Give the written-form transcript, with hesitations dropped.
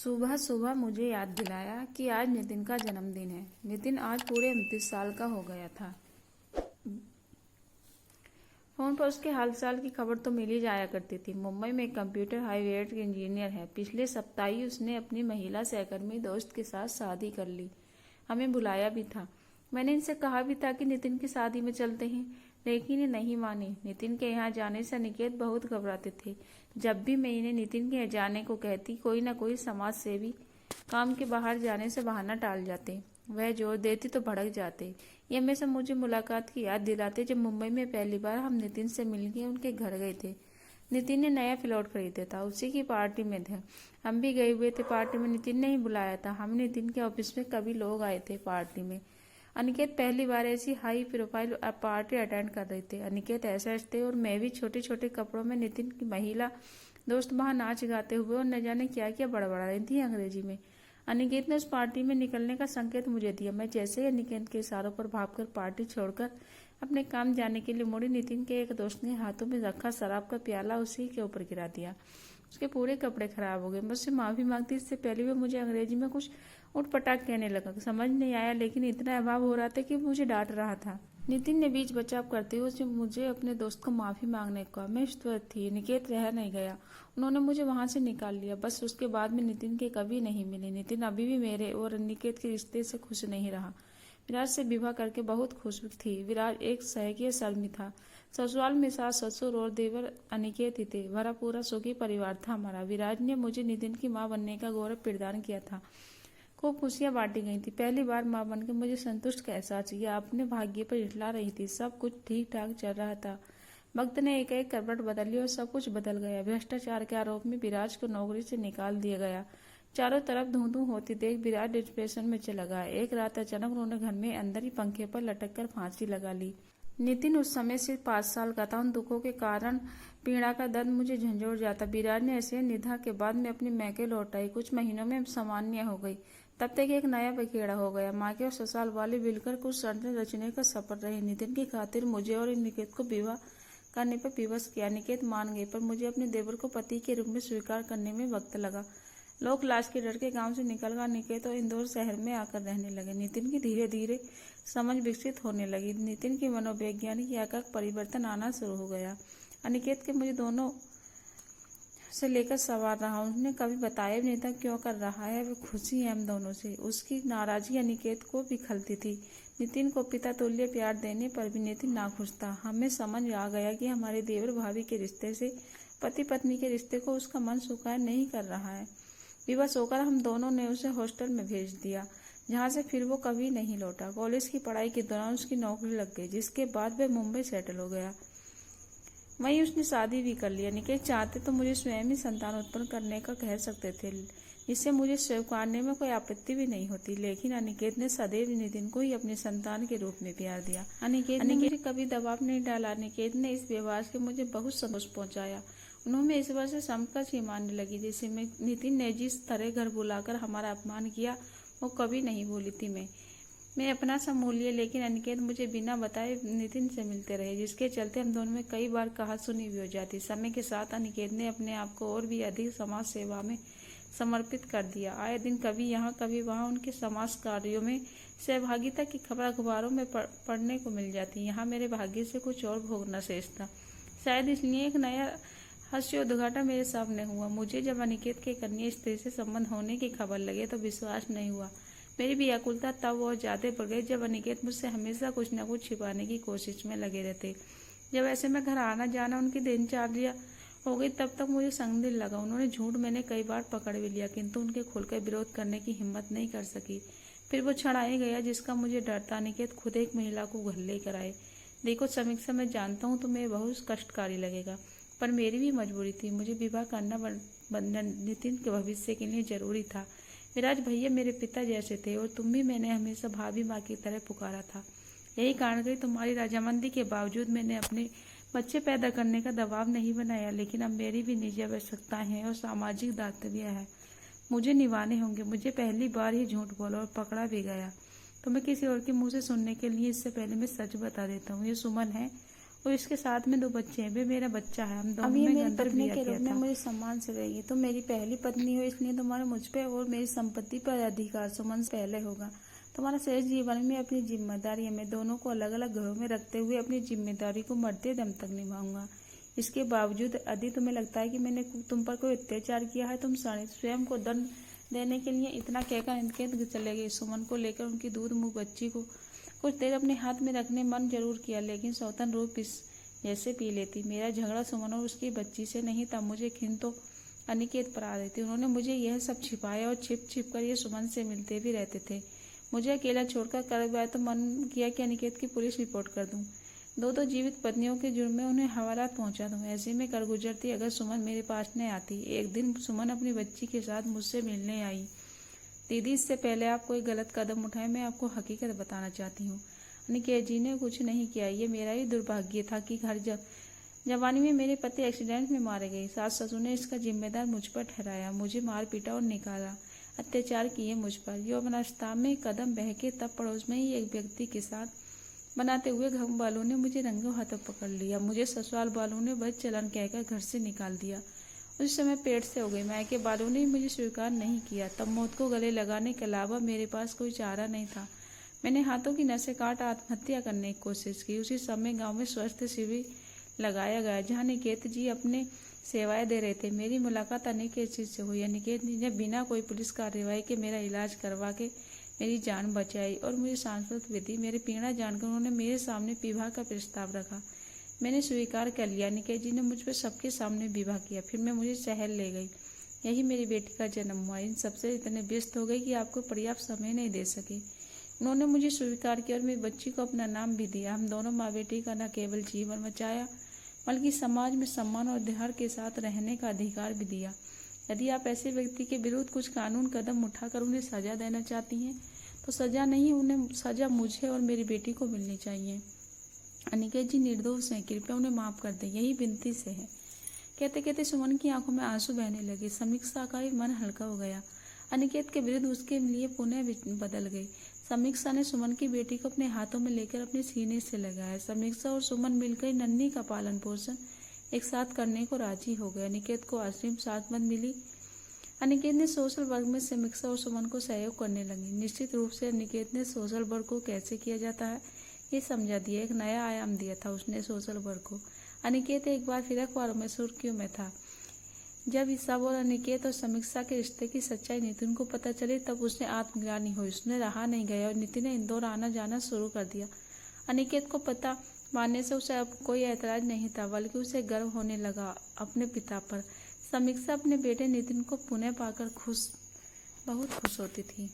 सुबह सुबह मुझे याद दिलाया कि आज नितिन का जन्मदिन है। नितिन आज पूरे 29 साल का हो गया था। फोन पर उसके हालचाल की खबर तो मिल ही जाया करती थी। मुंबई में एक कंप्यूटर हार्डवेयर इंजीनियर है। पिछले सप्ताह ही उसने अपनी महिला सहकर्मी दोस्त के साथ शादी कर ली। हमें बुलाया भी था। मैंने इनसे कहा भी था कि नितिन की शादी में चलते हैं, लेकिन ये नहीं मानी। नितिन के यहाँ जाने से अनिकेत बहुत घबराते थे। जब भी मैं इन्हें नितिन के यहाँ जाने को कहती, कोई न कोई समाज सेवी काम के बाहर जाने से बहाना टाल जाते। वह जोर देती तो भड़क जाते। ये हमेशा मुझे मुलाकात की याद दिलाते जब मुंबई में पहली बार हम नितिन से मिलके उनके घर गए थे। नितिन ने नया प्लॉट खरीदा था, उसी की पार्टी में थे। हम भी गए हुए थे। पार्टी में नितिन ने ही बुलाया था। हम नितिन के ऑफिस में कभी लोग आए थे पार्टी में। अनिकेत पहली बार ऐसी हाई प्रोफाइल पार्टी अटेंड कर रहे थे। अनिकेत ऐसे थे और मैं भी छोटे छोटे कपड़ों में नितिन की महिला दोस्त वहां नाच गाते हुए और न जाने क्या क्या बड़बड़ा रही थी अंग्रेजी में। अनिकेत ने उस पार्टी में निकलने का संकेत मुझे दिया। मैं जैसे ही अनिकेत के इशारों पर भागकर पार्टी छोड़कर अपने काम जाने के लिए मुड़ी, नितिन के एक दोस्त ने हाथों में रखा शराब का प्याला उसी के ऊपर गिरा दिया। उसके पूरे कपड़े खराब हो गए। मुझसे माफी मांगती इससे पहले वो मुझे अंग्रेजी में कुछ उठपटांग कहने लगा। समझ नहीं आया, लेकिन इतना अभाव हो रहा था कि मुझे डांट रहा था। नितिन ने बीच बचाव करते हुए मुझे अपने दोस्त को माफी मांगने को कहा। मैं स्तुत थी। निकेत रह नहीं गया। उन्होंने मुझे वहां से निकाल लिया। बस उसके बाद में नितिन के कभी नहीं मिले। नितिन अभी भी मेरे और निकेत के रिश्ते से खुश नहीं रहा। विराज से विवाह करके बहुत खुश थी। विराज एक सहकीय शर्मी था। ससुराल में सास ससुर और देवर अनिकेत ही थे। भरा पूरा सुखी परिवार था हमारा। विराज ने मुझे नितिन की माँ बनने का गौरव प्रदान किया था। खूब खुशियां बांटी गई थी। पहली बार माँ बनकर मुझे संतुष्ट का एहसास हुआ। अपने भाग्य पर इठला रही थी। सब कुछ ठीक ठाक चल रहा था। वक्त ने एक एक करवट बदल ली और सब कुछ बदल गया। भ्रष्टाचार के आरोप में विराज को नौकरी से निकाल दिया गया। चारों तरफ धू धू होती देख विराज डिप्रेशन में चला गया। एक रात अचानक उन्होंने घर में अंदर ही पंखे पर लटक कर फांसी लगा ली। नितिन उस समय सिर्फ 5 साल का था। उन दुखों के कारण पीड़ा का दर्द मुझे झंझोड़ जाता। विराज ने ऐसे निधा के बाद में अपनी मैके लौट आई। कुछ महीनों में सामान्य हो गई। तब तक एक नया बखेड़ा हो गया। माँ के और ससुराल वाले मिलकर कुछ षड्यंत्र रचने का सफर रहे। नितिन की खातिर मुझे और निकेत को विवाह करने पर विवश किया। निकेत मान गई, पर मुझे अपने देवर को पति के रूप में स्वीकार करने में वक्त लगा। लोग लाश के डर के गांव से निकलकर निकेत और इंदौर शहर में आकर रहने लगे। नितिन की धीरे धीरे समझ विकसित होने लगी। नितिन की मनोवैज्ञानिक एकाएक परिवर्तन आना शुरू हो गया। अनिकेत के मुझे दोनों से लेकर सवार रहा। उसने कभी बताया भी नहीं था क्यों कर रहा है। वो खुशी है हम दोनों से। उसकी नाराजगी अनिकेत को भी खलती थी। नितिन को पिता तुल्य प्यार देने पर भी नितिन नाखुश था। हमें समझ आ गया कि हमारे देवर भाभी के रिश्ते से पति पत्नी के रिश्ते को उसका मन स्वीकार नहीं कर रहा है। विवश होकर हम दोनों ने उसे हॉस्टल में भेज दिया, जहाँ से फिर वो कभी नहीं लौटा। कॉलेज की पढ़ाई के दौरान उसकी नौकरी लग गई, जिसके बाद वह मुंबई सेटल हो गया। वहीं उसने शादी भी कर लिया। निकेत चाहते तो मुझे स्वयं ही संतान उत्पन्न करने का कह सकते थे, जिससे मुझे स्वीकारने में कोई आपत्ति भी नहीं होती। लेकिन अनिकेत ने सदैव नितिन को ही अपने संतान के रूप में प्यार दिया। अनिकेत ने मुझे कभी दबाव नहीं डाला। अनिकेत ने इस व्यवहार से मुझे बहुत संतोष पहुंचाया। उन्होंने इस बार से समकक्ष ही मानने लगी। जैसे मैं नितिन ने जिस तरह घर बुलाकर हमारा अपमान किया, वो कभी नहीं भूली थी। मैं अपना सा मूल्य, लेकिन अनिकेत मुझे बिना बताए नितिन से मिलते रहे, जिसके चलते हम दोनों में कई बार कहा सुनी भी हो जाती। समय के साथ अनिकेत ने अपने आप को और भी अधिक समाज सेवा में समर्पित कर दिया। आए दिन कभी यहाँ कभी वहाँ उनके समाज कार्यों में सहभागिता की खबर अखबारों में पढ़ने को मिल जाती। यहाँ मेरे भाग्य से कुछ और भोगना शेष था। शायद इसलिए एक नया हास्योद्घाटन मेरे सामने हुआ। मुझे जब अनिकेत के कन्या स्त्री से संबंध होने की खबर लगे तो विश्वास नहीं हुआ। मेरी व्याकुलता तब और ज्यादा बढ़ गई जब अनिकेत मुझसे हमेशा कुछ न कुछ छिपाने की कोशिश में लगे रहते। जब ऐसे में घर आना जाना उनकी दिनचर्या हो गई, तब तक मुझे संदिग्ध लगा। उन्होंने झूठ मैंने कई बार पकड़ भी लिया, किंतु उनके खुलकर विरोध करने की हिम्मत नहीं कर सकी। फिर वो क्षण आ गया जिसका मुझे डर था। अनिकेत खुद एक महिला को घर लेकर आए। देखो समीक्षा, मैं जानता हूँ तुम्हें बहुत कष्टकारी लगेगा, पर मेरी भी मजबूरी थी। मुझे विवाह करना बंधन नितिन के भविष्य के लिए जरूरी था। विराज भैया मेरे पिता जैसे थे और तुम भी मैंने हमेशा भाभी माँ की तरह पुकारा था। यही कारण कि तुम्हारी रजामंदी के बावजूद मैंने अपने बच्चे पैदा करने का दबाव नहीं बनाया। लेकिन अब मेरी भी निजी आवश्यकताएं हैं और सामाजिक दायित्व है, मुझे निभाने होंगे। मुझे पहली बार ही झूठ बोला और पकड़ा भी गया, तो मैं किसी और के मुंह से सुनने के लिए इससे पहले मैं सच बता देता हूँ। ये सुमन है और इसके साथ में 2 बच्चे हैं, वे मेरा बच्चा है। हम दोनों ने गंतर बिया किया था। मुझे सम्मान से रहेगी। तुम मेरी पहली पत्नी हो, इसलिए तुम्हारा मुझ पे और मेरी संपत्ति पर अधिकार सुमन से पहले होगा। तुम्हारा शेष जीवन में अपनी जिम्मेदारी मैं दोनों को अलग अलग घरों में रखते हुए अपनी जिम्मेदारी को मरते दम तक निभाऊंगा। इसके बावजूद यदि तुम्हें लगता है कि मैंने तुम पर कोई अत्याचार किया है, तुम स्वयं को दंड देने के लिए इतना कहकर निकेत चले गए। सुमन को लेकर उनकी दूध मुँह बच्ची को कुछ देर अपने हाथ में रखने मन जरूर किया, लेकिन सौतन रूप इस जैसे पी लेती। मेरा झगड़ा सुमन और उसकी बच्ची से नहीं था, मुझे खिन तो अनिकेत पर आ रही थी। उन्होंने मुझे यह सब छिपाया और छिप छिप कर ये सुमन से मिलते भी रहते थे। मुझे अकेला छोड़कर कर गया तो मन किया कि अनिकेत की पुलिस रिपोर्ट कर दूं। दो जीवित पत्नियों के जुर्म में उन्हें हवालात पहुंचा दूं। ऐसे में कर गुजरती अगर सुमन मेरे पास न आती। एक दिन सुमन अपनी बच्ची के साथ मुझसे मिलने आई। दीदी, इससे पहले आप कोई गलत कदम उठाए, मैं आपको हकीकत बताना चाहती हूँ। अनिकेत जी ने कुछ नहीं किया। ये मेरा ही दुर्भाग्य था कि घर जवानी में मेरे पति एक्सीडेंट में मारे गए। सास ससुर ने इसका जिम्मेदार मुझ पर ठहराया, मुझे मार पीटा और निकाला, अत्याचार किए मुझ पर। यौवनावस्था में कदम बहके तब पड़ोस में ही एक व्यक्ति के साथ बनाते हुए घर वालों ने मुझे रंगों हाथों पकड़ लिया। मुझे ससुराल वालों ने बस चलन कहकर घर से निकाल दिया। उस समय पेट से हो गई। मायके वालों ने मुझे स्वीकार नहीं किया। तब मौत को गले लगाने के अलावा मेरे पास कोई चारा नहीं था। मैंने हाथों की नसें काट आत्महत्या करने की कोशिश की। उसी समय गांव में स्वास्थ्य शिविर लगाया गया, जहां निकेत जी अपने सेवाएं दे रहे थे। मेरी मुलाकात अनिकेत जी से हुई। अनिकेत जी ने बिना कोई पुलिस कार्रवाई के मेरा इलाज करवा के मेरी जान बचाई और मुझे सांस्कृतिक विधि मेरे पीड़ा जानकर उन्होंने मेरे सामने विवाह का प्रस्ताव रखा। मैंने स्वीकार कर लिया। निकेत जी ने मुझ पर सबके सामने विवाह किया। फिर मैं मुझे शहर ले गई। यही मेरी बेटी का जन्म हुआ। इन सबसे इतने व्यस्त हो गई कि आपको पर्याप्त समय नहीं दे सके। उन्होंने मुझे स्वीकार किया और मेरी बच्ची को अपना नाम भी दिया। हम दोनों माँ बेटी का न केवल जीवन बचाया, बल्कि समाज में सम्मान और अधिकार के साथ रहने का अधिकार भी दिया। यदि आप ऐसे व्यक्ति के विरुद्ध कुछ कानून कदम उठाकर उन्हें सजा देना चाहती हैं, तो सजा नहीं, उन्हें सजा मुझे और मेरी बेटी को मिलनी चाहिए। अनिकेत जी निर्दोष हैं, कृपया उन्हें माफ कर दें, यही विनती से है। कहते कहते सुमन की आंखों में आंसू बहने लगे। समीक्षा का भी मन हल्का हो गया। अनिकेत के विरुद्ध उसके लिए पुनः बदल गई। समीक्षा ने सुमन की बेटी को अपने हाथों में लेकर अपने सीने से लगाया। समीक्षा और सुमन मिलकर नन्ही का पालन पोषण एक साथ करने को राजी हो गए। अनिकेत को आश्रम साथ मत मिली। अनिकेत ने सोशल वर्क में समीक्षा और सुमन को सहयोग करने लगी। निश्चित रूप से अनिकेत ने सोशल वर्क को कैसे किया जाता है ये समझा दिया। एक नया आयाम दिया था उसने सोशल वर्क को। अनिकेत एक बार फिर अखबारों में सुर्खियों में था। जब ईसाब और अनिकेत और समीक्षा के रिश्ते की सच्चाई नितिन को पता चली, तब उसने आत्मग्लानि हुई। उसने रहा नहीं गया और नितिन ने इंदौर आना जाना शुरू कर दिया। अनिकेत को पता मानने से उसे अब कोई ऐतराज नहीं था, बल्कि उसे गर्व होने लगा अपने पिता पर। समीक्षा अपने बेटे नितिन को पुनः पाकर बहुत खुश होती थी।